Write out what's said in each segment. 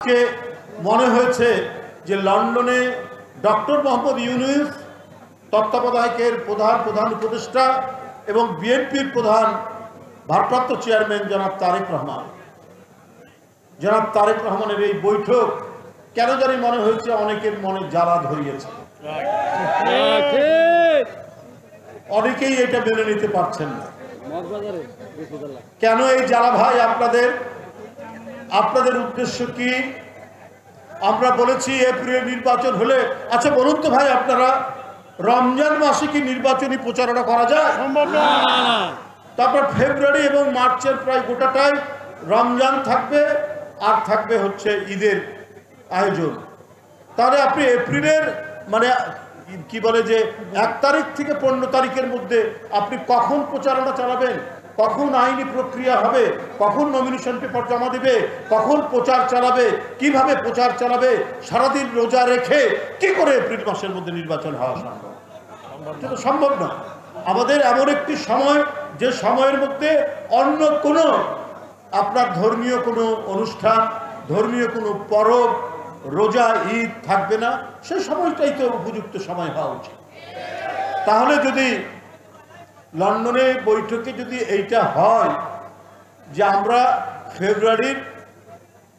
কে মনে হয়েছে যে লন্ডনে ডক্টর মোহাম্মদ ইউনূস তত্ত্বাবধায়কের প্রধান উপদেষ্টা এবং বিএনপির প্রধান ভারপ্রাপ্ত চেয়ারম্যান জনাব তারেক রহমানের এই বৈঠক কেন জানি মনে হয়েছে অনেকের মনে জ্বালা ধরিয়েছে। অনেকেই এটা মেনে নিতে পারছেন না। কেন এই জ্বালা ভাই? আপনাদের উদ্দেশ্য কি? আমরা বলেছি এপ্রিলে নির্বাচন হলে, আচ্ছা বলুন তো ভাই, আপনারা রমজান মাসে কি নির্বাচনী প্রচারণা করা যায়? সম্ভব না। তারপর ফেব্রুয়ারি এবং মার্চের প্রায় গোটাটাই রমজান থাকবে, আর থাকবে হচ্ছে ঈদের আয়োজন। তাহলে আপনি এপ্রিলের মানে কি বলে যে 1 তারিখ থেকে 15 তারিখের মধ্যে আপনি কখন প্রচারণা চালাবেন, কখন আইনি প্রক্রিয়া হবে, কখন নমিনেশন পেপার জমা দেবে, কখন প্রচার চালাবে, কিভাবে প্রচার চালাবে, সারাদিন রোজা রেখে কি করে এপ্রিল মাসের মধ্যে নির্বাচন হওয়া সম্ভব? এটা সম্ভব না। আমাদের এমন একটি সময়, যে সময়ের মধ্যে অন্য কোনো আপনার ধর্মীয় কোনো অনুষ্ঠান, ধর্মীয় কোনো পরব, রোজা, ঈদ থাকবে না। সেই সময়টাই তো উপযুক্ত সময় হওয়া উচিত। তাহলে যদি লন্ডনে বৈঠকে যদি এইটা হয় যে আমরা ফেব্রুয়ারির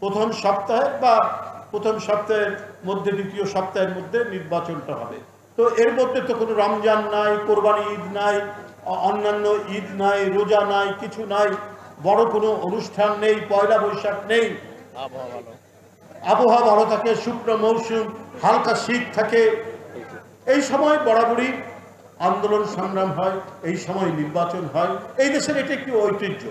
প্রথম সপ্তাহে বা প্রথম সপ্তাহের মধ্যে, দ্বিতীয় সপ্তাহের মধ্যে নির্বাচনটা হবে, তো এর মধ্যে তো কোনো রমজান নাই, কোরবানি ঈদ নাই, অন্যান্য ঈদ নাই, রোজা নাই, কিছু নাই, বড় কোনো অনুষ্ঠান নেই, পয়লা বৈশাখ নেই, আবহাওয়া ভালো থাকে, শুকনো মৌসুম, হালকা শীত থাকে। এই সময় বরাবরই আন্দোলন সংগ্রাম হয়, এই সময় নির্বাচন হয়। এই দেশের এটা একটি ঐতিহ্য।